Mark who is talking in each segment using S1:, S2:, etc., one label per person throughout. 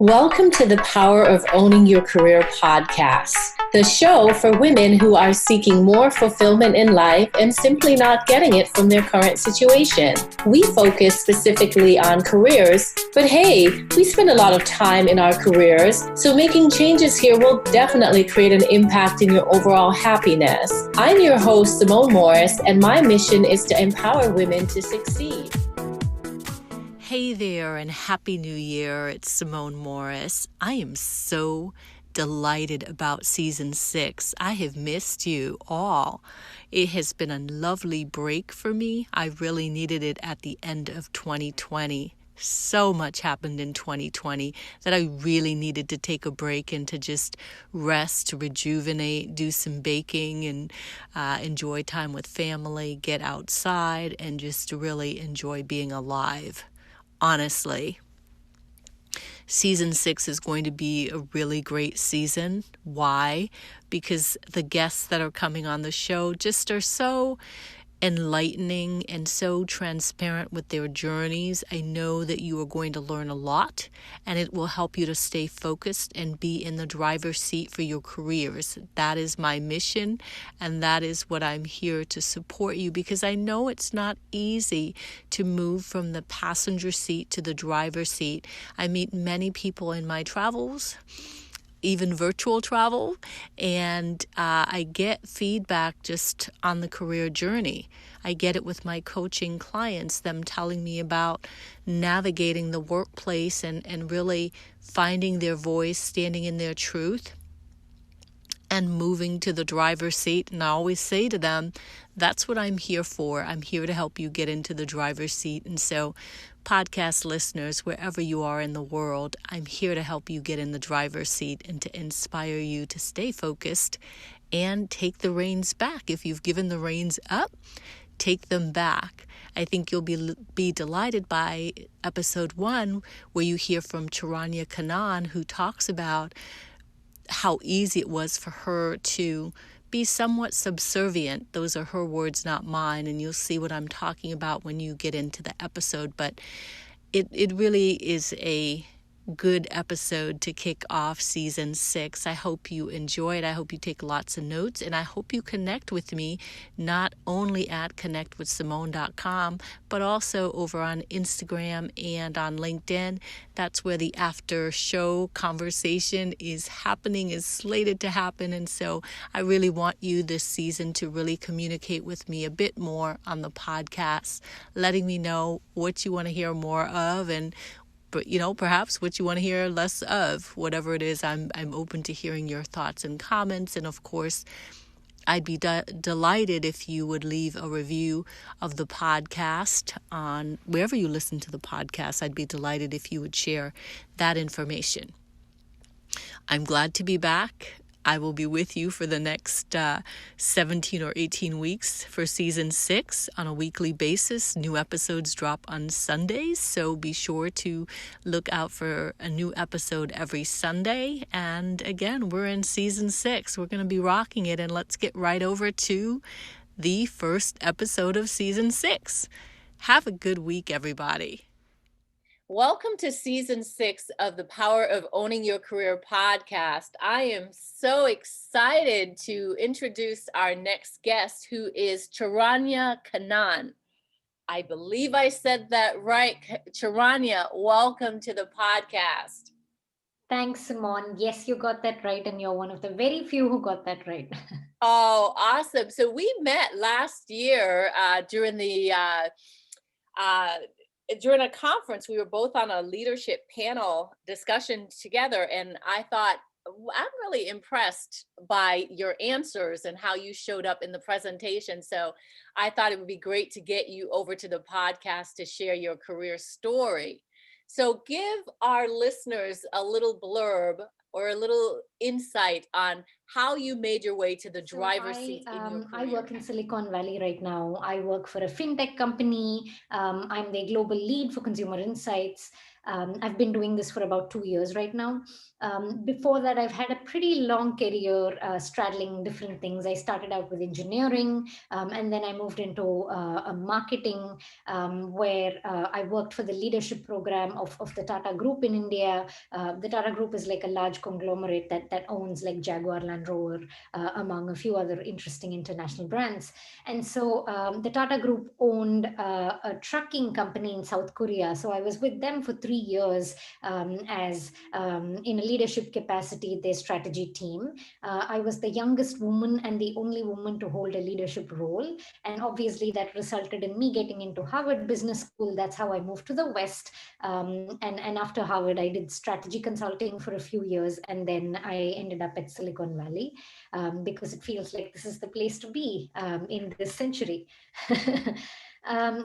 S1: Welcome to the Power of Owning Your Career podcast, the show for women who are seeking more fulfillment in life and simply not getting it from their current situation. We focus specifically on careers, but hey, we spend a lot of time in our careers, so making changes here will definitely create an impact in your overall happiness. I'm your host, Simone Morris, and my mission is to empower women to succeed.
S2: Hey there and Happy New Year. It's Simone Morris. I am so delighted about Season 6. I have missed you all. It has been a lovely break for me. I really needed it at the end of 2020. So much happened in 2020 that I really needed to take a break and to just rest, to rejuvenate, do some baking and enjoy time with family, get outside, and just to really enjoy being alive. Honestly, Season 6 is going to be a really great season. Why? Because the guests that are coming on the show just are so enlightening and so transparent with their journeys. I know that you are going to learn a lot, and it will help you to stay focused and be in the driver's seat for your careers. That is my mission, and that is what I'm here to support you, because I know it's not easy to move from the passenger seat to the driver's seat. I meet many people in my travels, even virtual travel, and I get feedback just on the career journey. I get it with my coaching clients, them telling me about navigating the workplace and really finding their voice, standing in their truth, and moving to the driver's seat. And I always say to them, that's what I'm here for. I'm here to help you get into the driver's seat. And so, podcast listeners, wherever you are in the world, I'm here to help you get in the driver's seat and to inspire you to stay focused and take the reins back. If you've given the reins up, take them back. I think you'll be delighted by episode 1, where you hear from Charanya Kannan, who talks about how easy it was for her to be somewhat subservient. Those are her words, not mine, and you'll see what I'm talking about when you get into the episode. But it really is a good episode to kick off Season 6. I hope you enjoy it. I hope you take lots of notes, and I hope you connect with me, not only at connectwithsimone.com, but also over on Instagram and on LinkedIn. That's where the after show conversation is happening, is slated to happen. And so I really want you this season to really communicate with me a bit more on the podcast, letting me know what you want to hear more of, and perhaps what you want to hear less of. Whatever it is, I'm open to hearing your thoughts and comments. And of course, I'd be delighted if you would leave a review of the podcast on wherever you listen to the podcast. I'd be delighted if you would share that information. I'm glad to be back. I will be with you for the next 17 or 18 weeks for Season 6 on a weekly basis. New episodes drop on Sundays, so be sure to look out for a new episode every Sunday. And again, we're in Season 6. We're going to be rocking it, and let's get right over to the first episode of Season 6. Have a good week, everybody.
S1: Welcome to Season 6 of the Power of Owning Your Career podcast. I am so excited to introduce our next guest, who is Charanya Kannan. I believe I said that right. Charanya, welcome to the podcast.
S3: Thanks, Simone. Yes, you got that right, and you're one of the very few who got that right.
S1: Oh, awesome. So we met last year during a conference. We were both on a leadership panel discussion together, and I thought, I'm really impressed by your answers and how you showed up in the presentation. So I thought it would be great to get you over to the podcast to share your career story. So give our listeners a little blurb or a little insight on how you made your way to the driver's seat in your career.
S3: I work in Silicon Valley right now. I work for a FinTech company. I'm the global lead for consumer insights. I've been doing this for about 2 years right now. Before that, I've had a pretty long career straddling different things. I started out with engineering, and then I moved into a marketing, where I worked for the leadership program of the Tata Group in India. The Tata Group is like a large conglomerate that owns like Jaguar Land Rover, among a few other interesting international brands. And so the Tata Group owned a trucking company in South Korea. So I was with them for 3 years, as in a leadership capacity, their strategy team. I was the youngest woman and the only woman to hold a leadership role. And obviously, that resulted in me getting into Harvard Business School. That's how I moved to the West. And after Harvard, I did strategy consulting for a few years. And then I ended up at Silicon Valley, because it feels like this is the place to be in this century.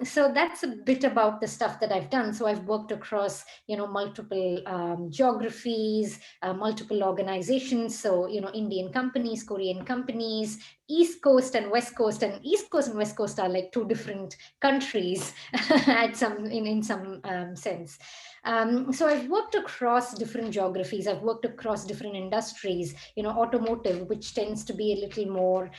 S3: So that's a bit about the stuff that I've done. So I've worked across, multiple geographies, multiple organizations. So, Indian companies, Korean companies, East Coast and West Coast, and East Coast and West Coast are like two different countries at some in some sense. So I've worked across different geographies. I've worked across different industries. Automotive, which tends to be a little more,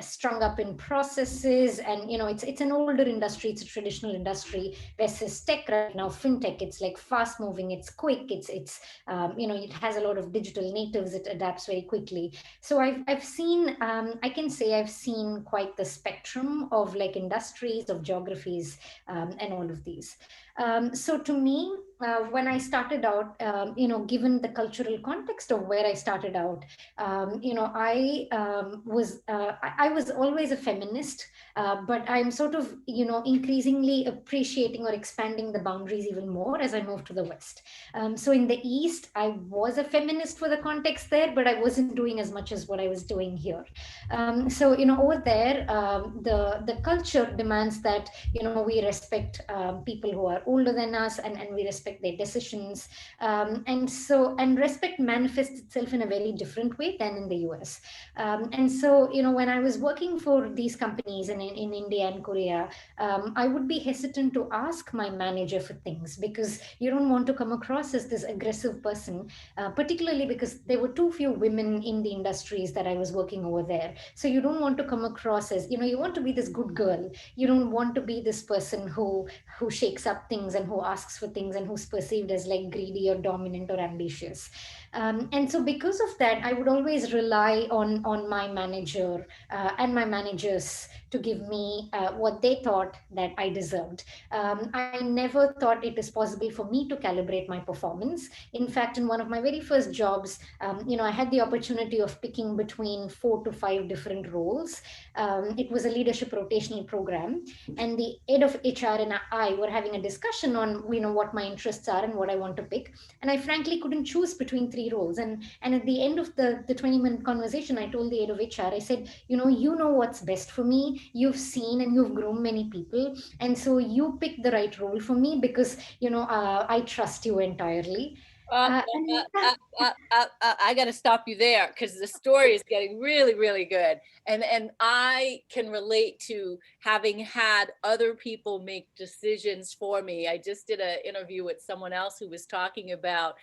S3: strung up in processes, and it's an older industry. It's a traditional industry versus tech right now. FinTech, it's like fast moving. It's quick. It has a lot of digital natives. It adapts very quickly. So I've seen, I can say I've seen quite the spectrum of like industries, of geographies, and all of these. So to me, when I started out, given the cultural context of where I started out, I was always a feminist, but I'm sort of, increasingly appreciating or expanding the boundaries even more as I moved to the West. So in the East, I was a feminist for the context there, but I wasn't doing as much as what I was doing here. So over there, the culture demands that we respect people who are older than us, and we respect their decisions. And respect manifests itself in a very different way than in the US. And so when I was working for these companies in India and Korea, I would be hesitant to ask my manager for things, because you don't want to come across as this aggressive person, particularly because there were too few women in the industries that I was working over there. So you don't want to come across as, you want to be this good girl. You don't want to be this person who shakes up things and who asks for things and who's perceived as like greedy or dominant or ambitious. And so because of that, I would always rely on my manager and my managers to give me what they thought that I deserved. I never thought it is possible for me to calibrate my performance. In fact, in one of my very first jobs, I had the opportunity of picking between 4 to 5 different roles. It was a leadership rotational program, and the head of HR and I were having a discussion on what my interests are and what I want to pick. And I frankly couldn't choose between 3 roles. And at the end of the 20-minute conversation, I told the head of HR, I said, you know what's best for me. You've seen and you've grown many people, and so you pick the right role for me, because I trust you entirely. And
S2: I got to stop you there, because the story is getting really, really good. And I can relate to having had other people make decisions for me. I just did an interview with someone else who was talking about,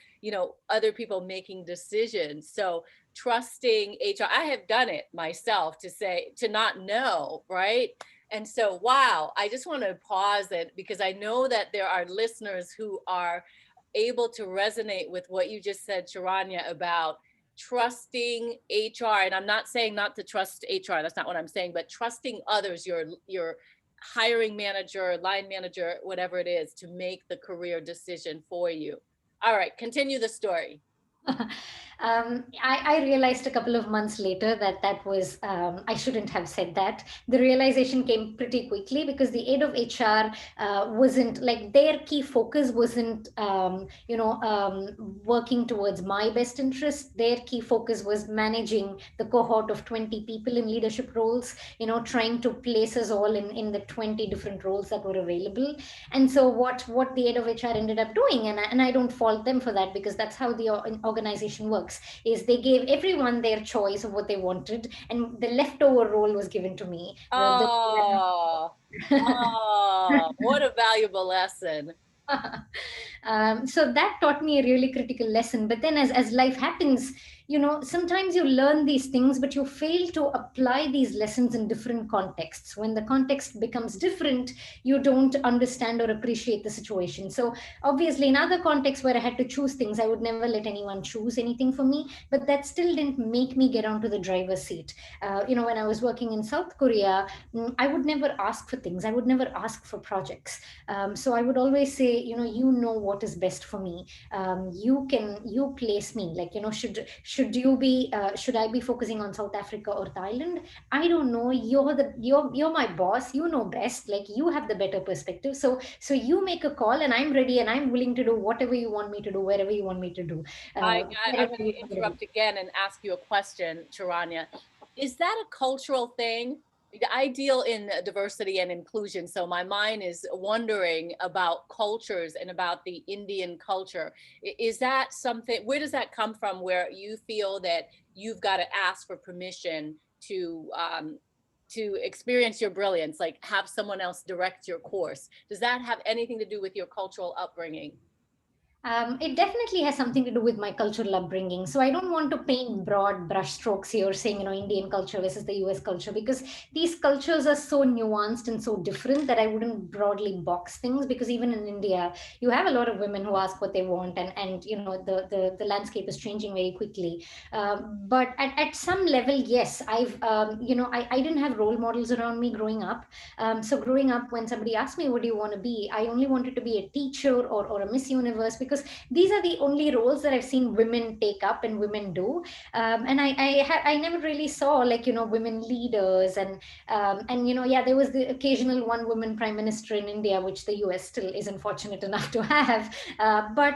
S2: other people making decisions. So trusting HR, I have done it myself, to not know, right? And so, wow, I just want to pause it, because I know that there are listeners who are able to resonate with what you just said, Charanya, about trusting HR. And I'm not saying not to trust HR. That's not what I'm saying, but trusting others, your hiring manager, line manager, whatever it is, to make the career decision for you. All right, continue the story.
S3: I realized a couple of months later that was, I shouldn't have said that. The realization came pretty quickly, because the head of HR wasn't like, their key focus wasn't, working towards my best interest. Their key focus was managing the cohort of 20 people in leadership roles, trying to place us all in the 20 different roles that were available. And so what the head of HR ended up doing, and I don't fault them for that, because that's how the organization works, is they gave everyone their choice of what they wanted, and the leftover role was given to me.
S1: Oh, what a valuable lesson.
S3: So that taught me a really critical lesson. But then, as life happens, sometimes you learn these things, but you fail to apply these lessons in different contexts. When the context becomes different, you don't understand or appreciate the situation. So, obviously, in other contexts where I had to choose things, I would never let anyone choose anything for me. But that still didn't make me get onto the driver's seat. When I was working in South Korea, I would never ask for things. I would never ask for projects. So I would always say, you know what is best for me. You place me, like, should I be focusing on South Africa or Thailand? I don't know. You're my boss. You know best. Like, you have the better perspective. So you make a call, and I'm ready, and I'm willing to do whatever you want me to do, wherever you want me to do.
S1: I'm
S3: Wherever
S1: going
S3: you
S1: to
S3: want me to be.
S1: interrupt again and ask you a question, Charanya. Is that a cultural thing? I deal in diversity and inclusion, so my mind is wondering about cultures and about the Indian culture. Is that something, where does that come from, where you feel that you've got to ask for permission to experience your brilliance, like have someone else direct your course? Does that have anything to do with your cultural upbringing?
S3: It definitely has something to do with my cultural upbringing. So I don't want to paint broad brushstrokes here, saying, Indian culture versus the US culture, because these cultures are so nuanced and so different that I wouldn't broadly box things. Because even in India, you have a lot of women who ask what they want, and the landscape is changing very quickly. But at some level, yes, I didn't have role models around me growing up. So growing up, when somebody asked me, what do you want to be? I only wanted to be a teacher or a Miss Universe, because these are the only roles that I've seen women take up and women do. And I never really saw, like, women leaders, and yeah, there was the occasional one woman prime minister in India, which the US still isn't fortunate enough to have. But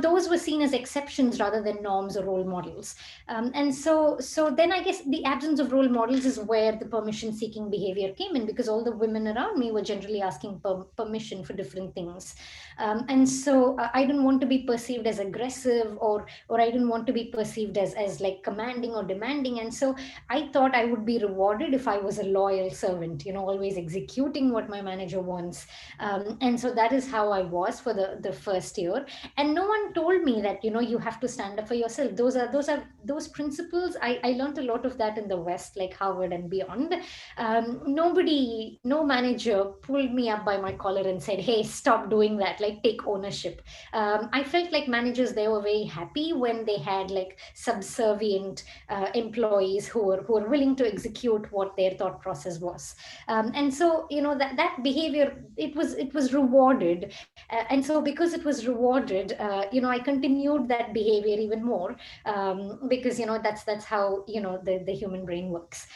S3: those were seen as exceptions rather than norms or role models. And so then I guess the absence of role models is where the permission seeking behavior came in, because all the women around me were generally asking permission for different things. And so I didn't want to be perceived as aggressive, or I didn't want to be perceived as like commanding or demanding. And so I thought I would be rewarded if I was a loyal servant, always executing what my manager wants. And so that is how I was for the first year. And no one told me that, you have to stand up for yourself. Those principles. I learned a lot of that in the West, like Harvard and beyond. No manager pulled me up by my collar and said, hey, stop doing that, like, take ownership. I felt like managers, they were very happy when they had, like, subservient employees who were willing to execute what their thought process was. And so that behavior, it was rewarded. And so because it was rewarded, I continued that behavior even more, because that's how the human brain works.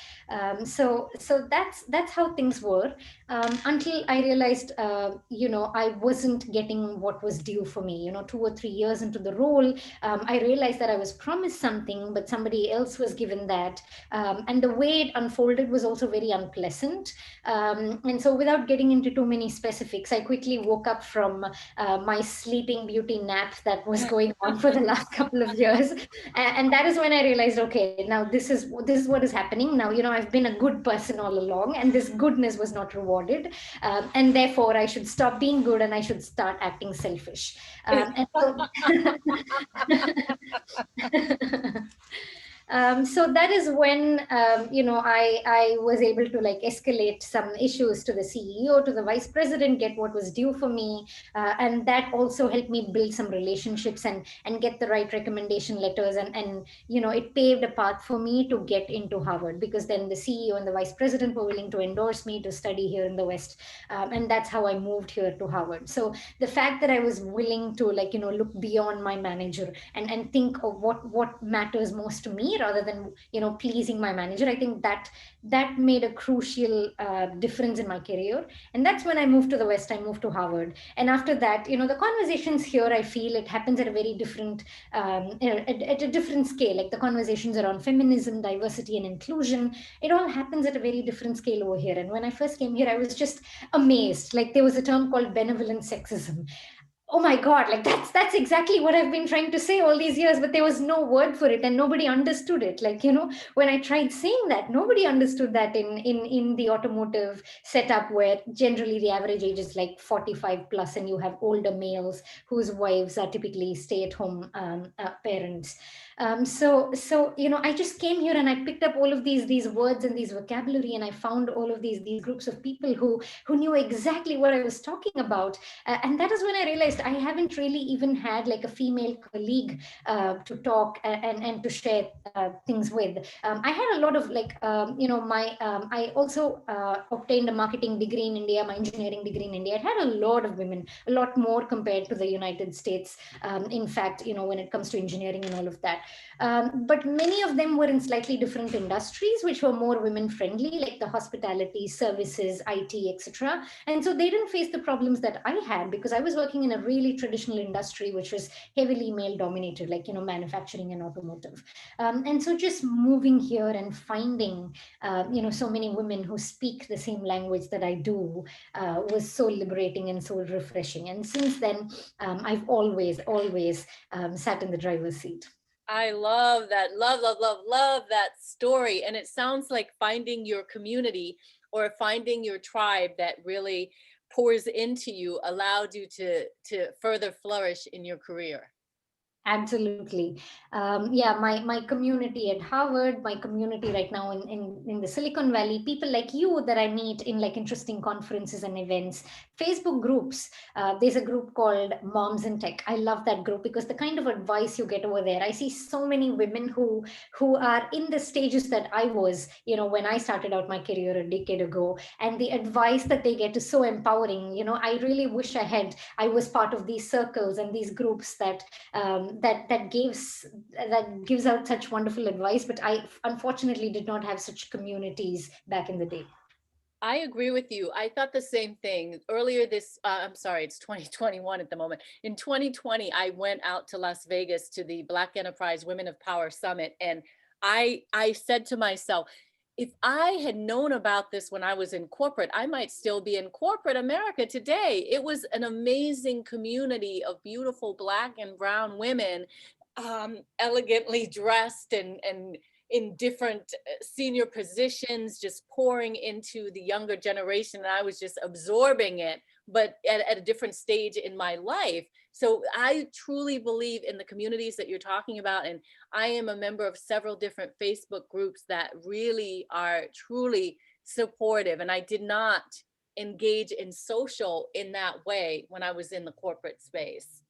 S3: So that's how things were, until I realized, I wasn't getting what was due for me. 2 or 3 years into the role, I realized that I was promised something, but somebody else was given that. And the way it unfolded was also very unpleasant. And so, without getting into too many specifics, I quickly woke up from my sleeping beauty nap that was going on for the last couple of years. And that is when I realized, okay, now this is what is happening now. I've been a good person all along, and this goodness was not rewarded. And therefore I should stop being good, and I should start acting selfish. And so so that is when, I was able to, like, escalate some issues to the CEO, to the vice president, get what was due for me. And that also helped me build some relationships and get the right recommendation letters. And it paved a path for me to get into Harvard, because then the CEO and the vice president were willing to endorse me to study here in the West. And that's how I moved here to Harvard. So the fact that I was willing to, like, look beyond my manager and think of what matters most to me, rather than pleasing my manager, I think that made a crucial difference in my career. And that's when I moved to the West. I moved to Harvard, and after that, the conversations here, I feel it happens at a very different, at a different scale. Like, the conversations around feminism, diversity, and inclusion, it all happens at a very different scale over here. And when I first came here, I was just amazed. Like, there was a term called benevolent sexism. Oh my God, like that's exactly what I've been trying to say all these years, but there was no word for it and nobody understood it. Like, when I tried saying that, nobody understood that in the automotive setup, where generally the average age is like 45 plus, and you have older males whose wives are typically stay-at-home parents. So I just came here and I picked up all of these words and these vocabulary, and I found all of these groups of people who knew exactly what I was talking about. And that is when I realized I haven't really even had like a female colleague to talk and to share things with. I had a lot of I also obtained a marketing degree in India, my engineering degree in India. I had a lot of women, a lot more compared to the United States. In fact, when it comes to engineering and all of that. But many of them were in slightly different industries, which were more women friendly, like the hospitality, services, IT, etc. And so they didn't face the problems that I had, because I was working in a really traditional industry, which was heavily male dominated, like, manufacturing and automotive. And so just moving here and finding, so many women who speak the same language that I do was so liberating and so refreshing. And since then, I've always sat in the driver's seat.
S2: I love that. Love, love, love, love that story. And it sounds like finding your community or finding your tribe that really pours into you allowed you to further flourish in your career.
S3: Absolutely. Yeah, my community at Harvard, my community right now in the Silicon Valley, people like you that I meet in like interesting conferences and events, Facebook groups. There's a group called Moms in Tech. I love that group because the kind of advice you get over there. I see so many women who are in the stages that I was, when I started out my career a decade ago, and the advice that they get is so empowering. I really wish I was part of these circles and these groups that gives out such wonderful advice, but I unfortunately did not have such communities back in the day.
S2: I agree with you. I thought the same thing earlier I'm sorry, it's 2021 at the moment. In 2020, I went out to Las Vegas to the Black Enterprise Women of Power Summit. And I said to myself, if I had known about this when I was in corporate, I might still be in corporate America today. It was an amazing community of beautiful Black and brown women, elegantly dressed and in different senior positions, just pouring into the younger generation. And I was just absorbing it, but at a different stage in my life. So I truly believe in the communities that you're talking about. And I am a member of several different Facebook groups that really are truly supportive. And I did not engage in social in that way when I was in the corporate space.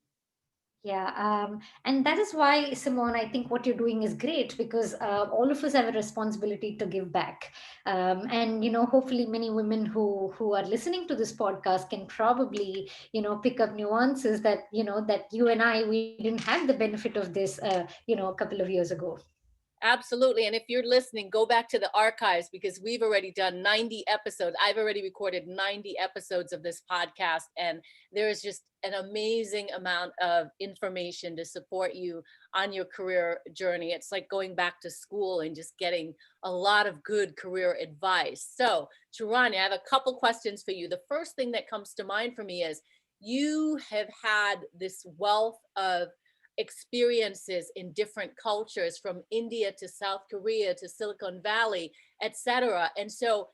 S3: Yeah, and that is why, Simone, I think what you're doing is great, because all of us have a responsibility to give back. And hopefully, many women who are listening to this podcast can probably pick up nuances that you and I, we didn't have the benefit of this a couple of years ago.
S2: Absolutely. And if you're listening, go back to the archives because we've already done 90 episodes. I've already recorded 90 episodes of this podcast, and there is just an amazing amount of information to support you on your career journey. It's like going back to school and just getting a lot of good career advice. So, Charanya, I have a couple questions for you. The first thing that comes to mind for me is you have had this wealth of experiences in different cultures from India to South Korea to Silicon Valley, etc. And so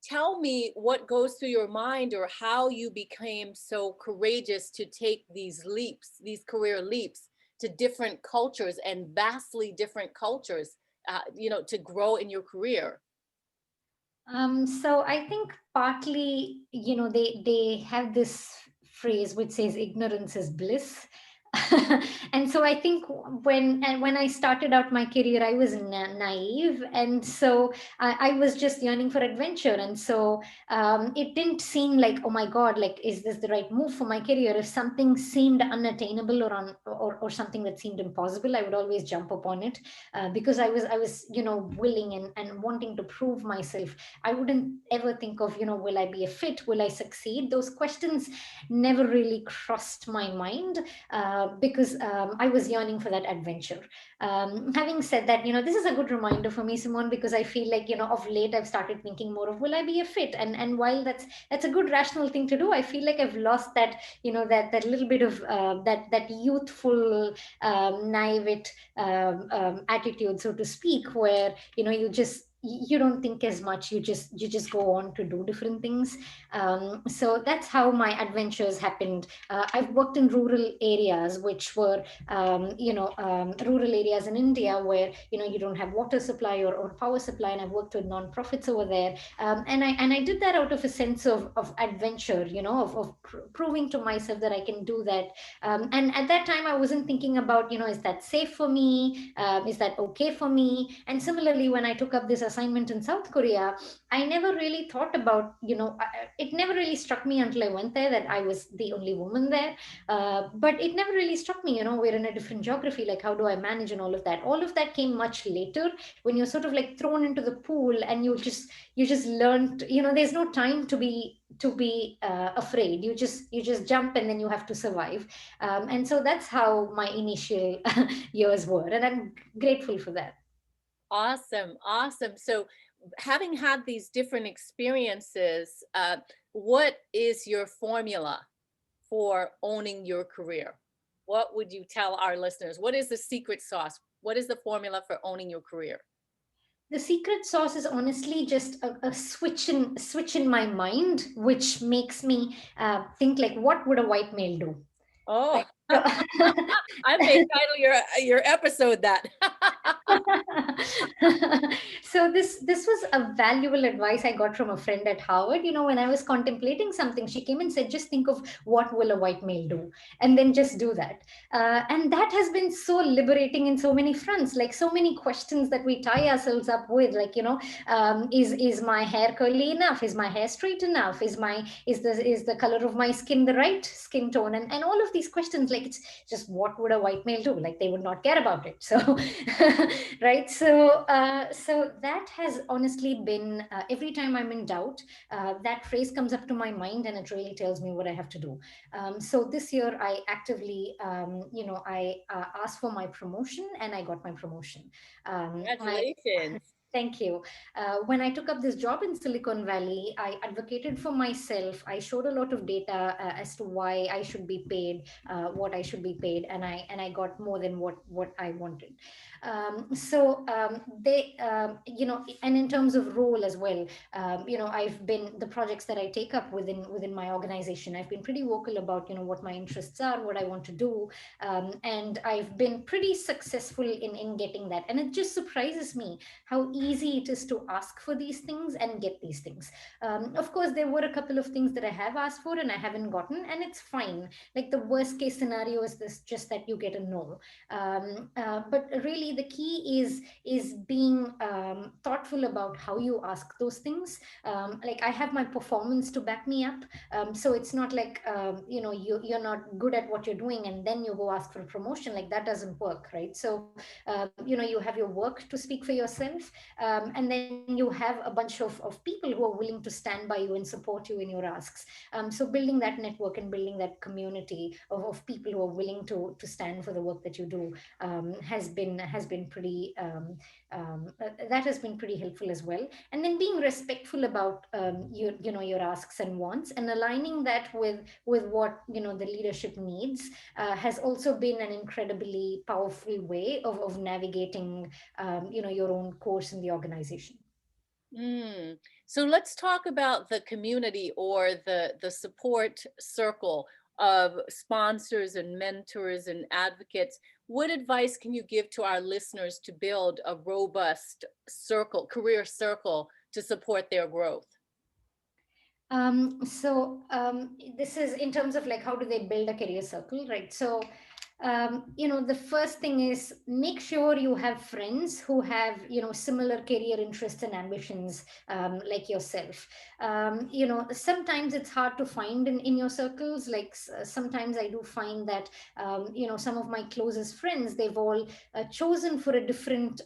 S2: tell me what goes through your mind or how you became so courageous to take these leaps, these career leaps to different cultures and vastly different cultures, to grow in your career.
S3: So I think partly, they have this phrase which says ignorance is bliss. And so I think when I started out my career, I was naive, and so I was just yearning for adventure. And so it didn't seem like, oh my God, like, is this the right move for my career? If something seemed unattainable or something that seemed impossible, I would always jump upon it, because I was willing and wanting to prove myself. I wouldn't ever think of, will I be a fit? Will I succeed? Those questions never really crossed my mind. because I was yearning for that adventure. Having said that, this is a good reminder for me, Simone, because I feel like, of late I've started thinking more of, will I be a fit? And while that's a good rational thing to do, I feel like I've lost that, that little bit of that youthful, naive attitude, so to speak, where, you don't think as much, you just go on to do different things. So that's how my adventures happened. I've worked in rural areas, which were rural areas in India, where you don't have water supply or power supply, and I've worked with non-profits over there. And I did that out of a sense of adventure, of proving to myself that I can do that. And at that time I wasn't thinking about, is that safe for me, is that okay for me? And similarly, when I took up this assignment in South Korea, I never really thought about, it never really struck me until I went there that I was the only woman there. But it never really struck me, we're in a different geography, like how do I manage, and all of that. All of that came much later, when you're sort of like thrown into the pool, and you just learned, there's no time to be afraid. You just jump, and then you have to survive. And so that's how my initial years were, and I'm grateful for that.
S1: Awesome, awesome. So, having had these different experiences, what is your formula for owning your career? What would you tell our listeners? What is the secret sauce? What is the formula for owning your career?
S3: The secret sauce is honestly just a switch in my mind, which makes me think like, what would a white male do?
S1: Oh,
S3: Right. So,
S1: I may title your episode that.
S3: so this was a valuable advice I got from a friend at Harvard. When I was contemplating something, she came and said, just think of what will a white male do, and then just do that. And that has been so liberating in so many fronts. Like, so many questions that we tie ourselves up with, like, is my hair curly enough? Is my hair straight enough? Is the color of my skin the right skin tone? And all of these questions, like, it's just, what would a white male do? Like, they would not care about it. So right. So that has honestly been, every time I'm in doubt, that phrase comes up to my mind, and it really tells me what I have to do. So this year I actively, I asked for my promotion, and I got my promotion. I
S1: Congratulations.
S3: Thank you. When I took up this job in Silicon Valley, I advocated for myself. I showed a lot of data as to why I should be paid, what I should be paid, and I got more than what I wanted. And in terms of role as well, I've been, the projects that I take up within my organization, I've been pretty vocal about what my interests are, what I want to do, and I've been pretty successful in getting that. And it just surprises me how easy it is to ask for these things and get these things. Of course, there were a couple of things that I have asked for and I haven't gotten, and it's fine. Like, the worst case scenario is this, just that you get a no. But really, the key is being thoughtful about how you ask those things. Like, I have my performance to back me up, so it's not like you're not good at what you're doing and then you go ask for a promotion. Like, that doesn't work, right? So you have your work to speak for yourself, and then you have a bunch of people who are willing to stand by you and support you in your asks. So building that network and building that community of people who are willing to stand for the work that you do, has been pretty that has been pretty helpful as well. And then being respectful about your asks and wants, and aligning that with what the leadership needs, has also been an incredibly powerful way of navigating your own course in the organization.
S1: Mm. So let's talk about the community, or the support circle of sponsors and mentors and advocates. What advice can you give to our listeners to build a robust circle, career circle, to support their growth?
S3: This is in terms of, like, how do they build a career circle, right? So the first thing is, make sure you have friends who have similar career interests and ambitions, like yourself. Sometimes it's hard to find in your circles. Like, sometimes I do find that some of my closest friends, they've all chosen for a different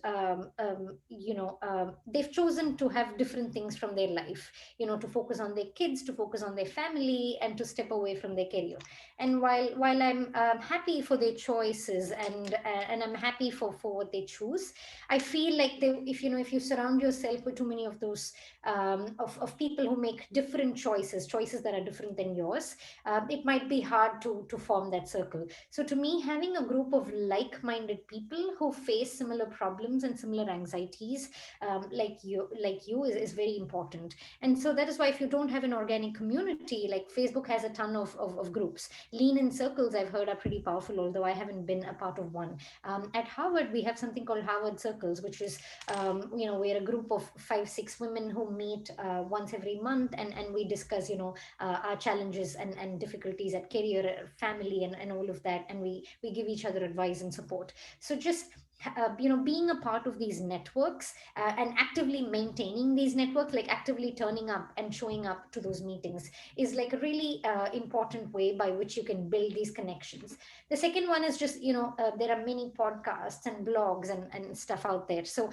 S3: they've chosen to have different things from their life, to focus on their kids, to focus on their family, and to step away from their career. And while I'm happy for their choices, and I'm happy for what they choose. I feel like if you surround yourself with too many of those of people who make different choices that are different than yours, it might be hard to form that circle. So to me, having a group of like-minded people who face similar problems and similar anxieties, like you is very important. And so that is why if you don't have an organic community, like Facebook has a ton of groups. Lean in circles, I've heard, are pretty powerful, although I haven't been a part of one. At Harvard, we have something called Harvard Circles, which is we're a group of 5 6 women who meet once every month, and we discuss our challenges and difficulties at career, family, and all of that, and we give each other advice and support. So just being a part of these networks, and actively maintaining these networks, like actively turning up and showing up to those meetings, is like a really important way by which you can build these connections. The second one is just there are many podcasts and blogs and stuff out there. So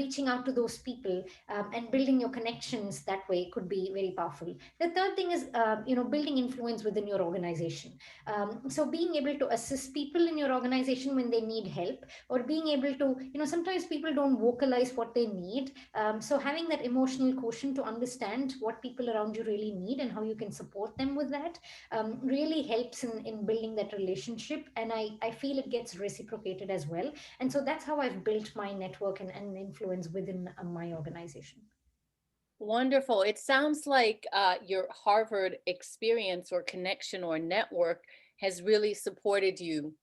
S3: reaching out to those people, and building your connections that way could be very powerful. The third thing is building influence within your organization. So being able to assist people in your organization when they need help, or being able to sometimes people don't vocalize what they need. So having that emotional quotient to understand what people around you really need and how you can support them with that, really helps in building that relationship, and I feel it gets reciprocated as well. And so that's how I've built my network and influence within my organization.
S1: Wonderful. It sounds like your Harvard experience or connection or network has really supported you.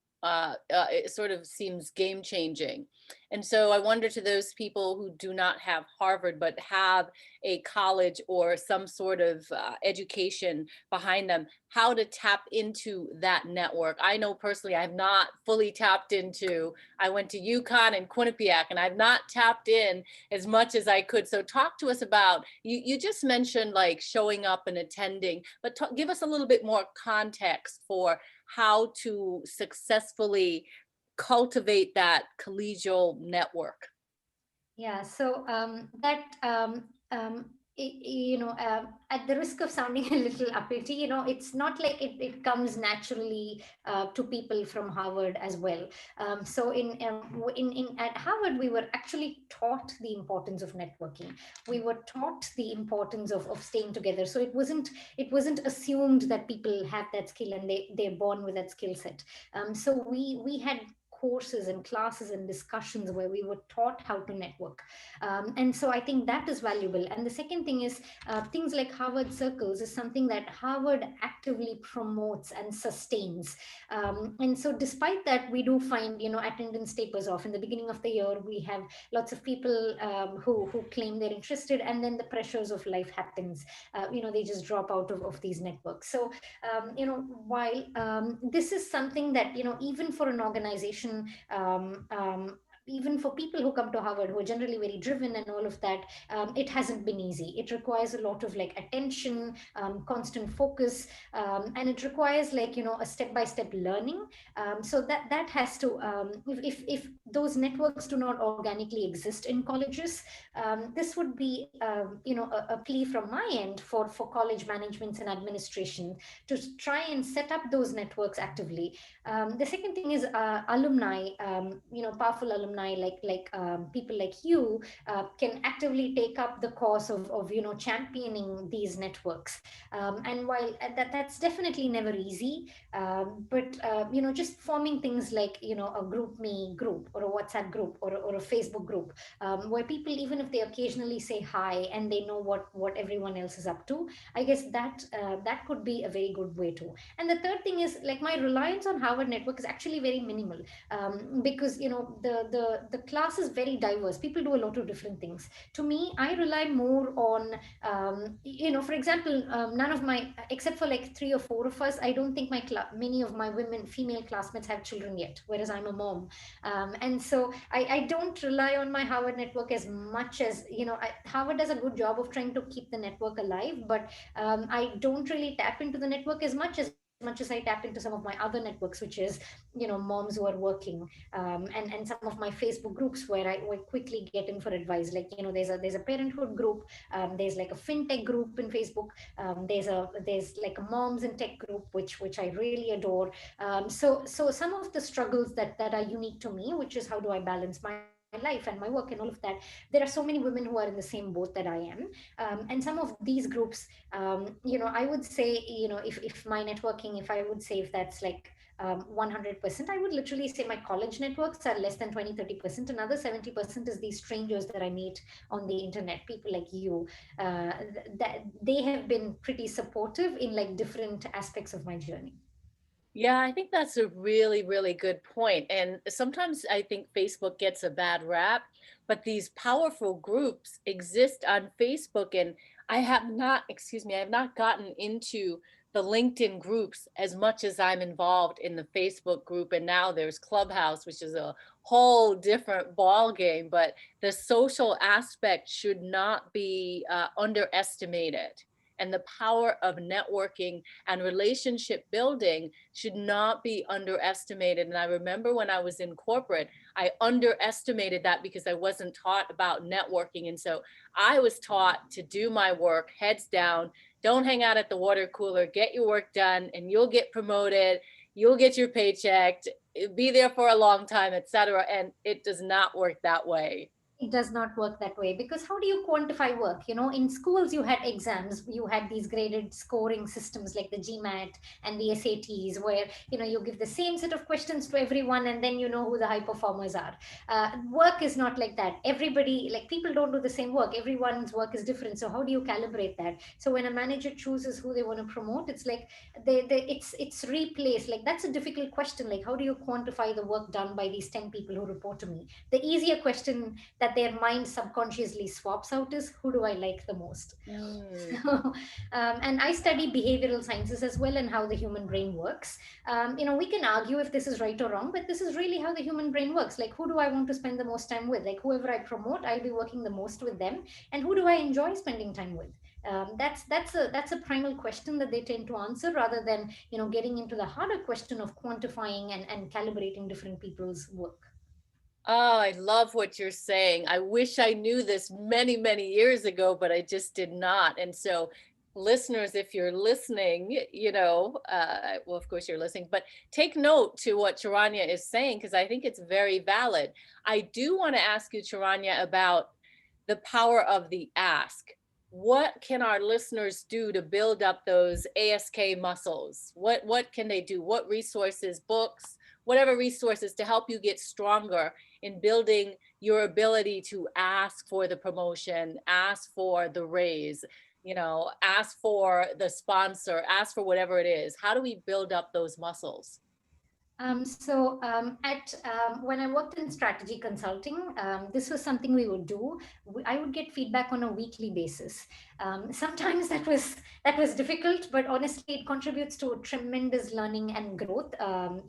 S1: It sort of seems game changing. And so I wonder, to those people who do not have Harvard but have a college or some sort of education behind them, how to tap into that network. I know personally I have not fully tapped into, I went to UConn and Quinnipiac, and I've not tapped in as much as I could. So talk to us about, you just mentioned like showing up and attending, but give us a little bit more context for how to successfully cultivate that collegial network.
S3: Yeah, so at the risk of sounding a little uppity, it's not like it comes naturally to people from Harvard as well. So in at Harvard, we were actually taught the importance of networking. We were taught the importance of staying together. So it wasn't assumed that people have that skill and they're born with that skill set. So we had courses and classes and discussions where we were taught how to network. And so I think that is valuable. And the second thing is things like Harvard Circles is something that Harvard actively promotes and sustains. And so despite that, we do find, attendance tapers off. In the beginning of the year, we have lots of people who claim they're interested, and then the pressures of life happens. They just drop out of these networks. So, while this is something that, even for an organization, even for people who come to Harvard, who are generally very driven and all of that, it hasn't been easy. It requires a lot of like attention, constant focus, and it requires like a step-by-step learning. So that has to, if those networks do not organically exist in colleges, this would be a plea from my end for college managements and administration to try and set up those networks actively. The second thing is alumni, powerful alumni like people like you can actively take up the cause of championing these networks. And while that's definitely never easy, but just forming things like a group me group or a WhatsApp group or a Facebook group, where people, even if they occasionally say hi and they know what everyone else is up to, I guess that could be a very good way to. And the third thing is, like, my reliance on Harvard network is actually very minimal, because the class is very diverse. People do a lot of different things. To me, I rely more on for example, none of my, except for like 3 or 4 of us, I don't think many of my female classmates have children yet, whereas I'm a mom. And so I don't rely on my Harvard network as much as Harvard does a good job of trying to keep the network alive, but I don't really tap into the network as much as much as I tapped into some of my other networks, which is, moms who are working, and some of my Facebook groups where I will quickly get in for advice. Like, there's a parenthood group, there's like a fintech group in Facebook, there's like a moms in tech group, which I really adore. So some of the struggles that are unique to me, which is how do I balance my life and my work and all of that. There are so many women who are in the same boat that I am, and some of these groups, I would say, if my networking, if I would say, if that's like 100%, I would literally say my college networks are less than 20-30%. Another 70% is these strangers that I meet on the internet, people like you, that they have been pretty supportive in like different aspects of my journey.
S2: Yeah, I think that's a really, really good point. And sometimes I think Facebook gets a bad rap, but these powerful groups exist on Facebook. And I have not, excuse me, I have not gotten into the LinkedIn groups as much as I'm involved in the Facebook group. And now there's Clubhouse, which is a whole different ball game. But the social aspect should not be underestimated. And the power of networking and relationship building should not be underestimated. And I remember when I was in corporate, I underestimated that because I wasn't taught about networking. And so I was taught to do my work heads down, don't hang out at the water cooler, get your work done, and you'll get promoted, you'll get your paycheck, be there for a long time, etc. And it does not work that way.
S3: It does not work that way, because how do you quantify work? In schools you had exams, you had these graded scoring systems like the GMAT and the SATs, where you give the same set of questions to everyone, and then you know who the high performers are. Work is not like that. Everybody, like, people don't do the same work. Everyone's work is different. So how do you calibrate that? So when a manager chooses who they want to promote, it's like it's replaced. Like, that's a difficult question. Like, how do you quantify the work done by these 10 people who report to me? The easier question that their mind subconsciously swaps out is, who do I like the most?
S2: Mm.
S3: So, and I study behavioral sciences as well, and how the human brain works. We can argue if this is right or wrong, but this is really how the human brain works. Like, who do I want to spend the most time with? Like, whoever I promote, I'll be working the most with them. And who do I enjoy spending time with? That's a primal question that they tend to answer, rather than getting into the harder question of quantifying and calibrating different people's work.
S2: Oh, I love what you're saying. I wish I knew this many, many years ago, but I just did not. And so, listeners, if you're listening, well, of course you're listening, but take note to what Charanya is saying, because I think it's very valid. I do want to ask you, Charanya, about the power of the ask. What can our listeners do to build up those ASK muscles? What can they do? What resources, books, whatever resources to help you get stronger in building your ability to ask for the promotion, ask for the raise, ask for the sponsor, ask for whatever it is? How do we build up those muscles?
S3: At when I worked in strategy consulting, this was something we would do. I would get feedback on a weekly basis. Sometimes that was difficult, but honestly, it contributes to a tremendous learning and growth.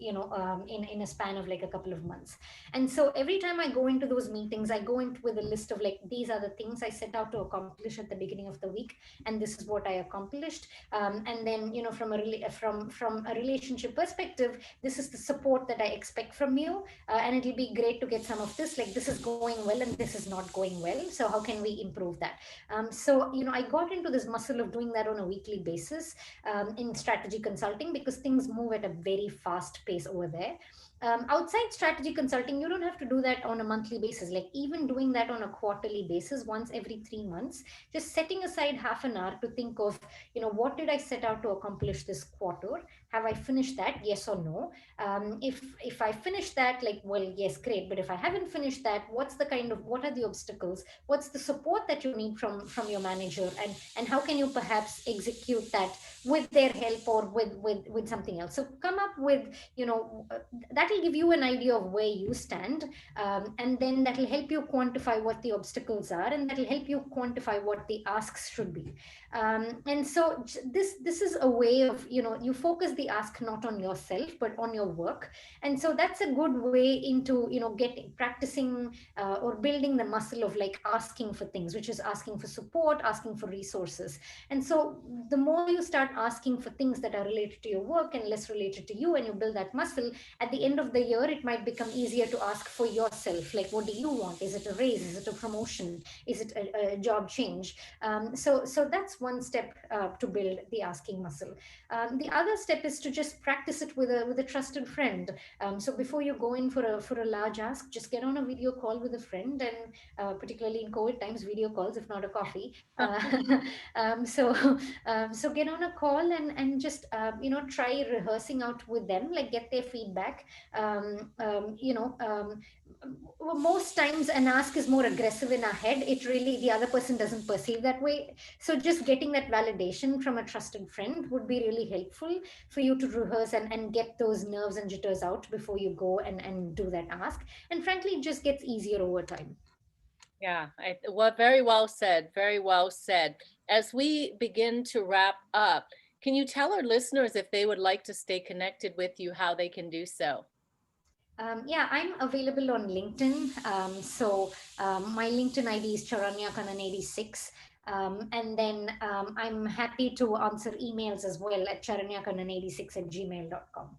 S3: In a span of like a couple of months. And so every time I go into those meetings, I go into with a list of like, these are the things I set out to accomplish at the beginning of the week, and this is what I accomplished. And then from a relationship perspective, this is the support that I expect from you, and it'll be great to get some of this. Like, this is going well and this is not going well. So how can we improve that? I got into this muscle of doing that on a weekly basis in strategy consulting, because things move at a very fast pace over there. Outside strategy consulting, you don't have to do that on a monthly basis. Like, even doing that on a quarterly basis, once every 3 months, just setting aside half an hour to think of, what did I set out to accomplish this quarter? Have I finished that? Yes or no? If I finish that, like, well, yes, great. But if I haven't finished that, what are the obstacles? What's the support that you need from your manager? And how can you perhaps execute that with their help, or with something else? So come up with, that that'll give you an idea of where you stand. And then that'll help you quantify what the obstacles are, and that'll help you quantify what the asks should be. And so this is a way of, you focus the ask not on yourself, but on your work. And so that's a good way into, getting practicing or building the muscle of like asking for things, which is asking for support, asking for resources. And so the more you start asking for things that are related to your work and less related to you, and you build that muscle, at the end of the year, it might become easier to ask for yourself. Like, what do you want? Is it a raise? Is it a promotion? Is it a job change? So that's one step to build the asking muscle. The other step is to just practice it with a trusted friend. So before you go in for a large ask, just get on a video call with a friend, and particularly in COVID times, video calls, if not a coffee. So get on a call and just try rehearsing out with them, like get their feedback. Most times an ask is more aggressive in our head. It really, the other person doesn't perceive that way. So just getting that validation from a trusted friend would be really helpful for you to rehearse and get those nerves and jitters out before you go and do that ask. And frankly, it just gets easier over time.
S1: Yeah, well, very well said. Very well said. As we begin to wrap up, can you tell our listeners, if they would like to stay connected with you, how they can do so?
S3: Yeah, I'm available on LinkedIn. My LinkedIn ID is Charanya Kannan 86. And then I'm happy to answer emails as well at charanyakannan86@gmail.com.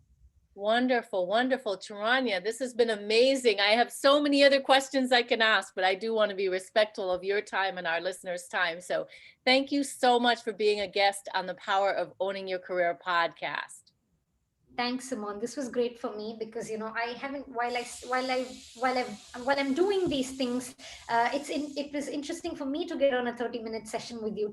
S1: Wonderful, wonderful. Charanya, this has been amazing. I have so many other questions I can ask, but I do want to be respectful of your time and our listeners' time. So thank you so much for being a guest on the Power of Owning Your Career podcast.
S3: Thanks, Simone. This was great for me because I haven't while I'm doing these things, it was interesting for me to get on a 30-minute session with you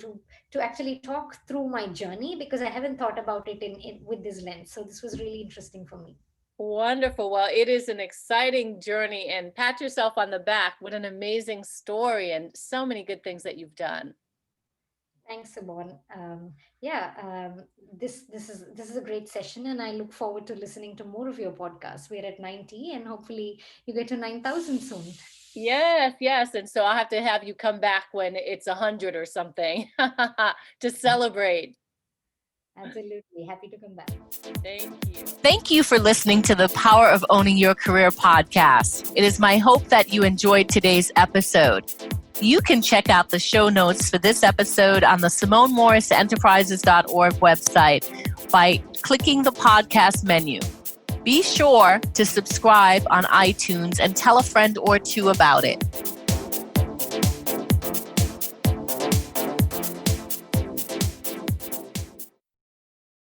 S3: to actually talk through my journey, because I haven't thought about it in with this lens. So this was really interesting for me.
S1: Wonderful. Well, it is an exciting journey, and pat yourself on the back. What an amazing story and so many good things that you've done.
S3: Thanks, Simone. This is a great session, and I look forward to listening to more of your podcasts. We're at 90, and hopefully you get to 9,000 soon.
S1: Yes. And so I'll have to have you come back when it's 100 or something to celebrate.
S3: Absolutely. Happy to come back.
S1: Thank you.
S2: Thank you for listening to the Power of Owning Your Career podcast. It is my hope that you enjoyed today's episode. You can check out the show notes for this episode on the SimoneMorrisEnterprises.org website by clicking the podcast menu. Be sure to subscribe on iTunes and tell a friend or two about it.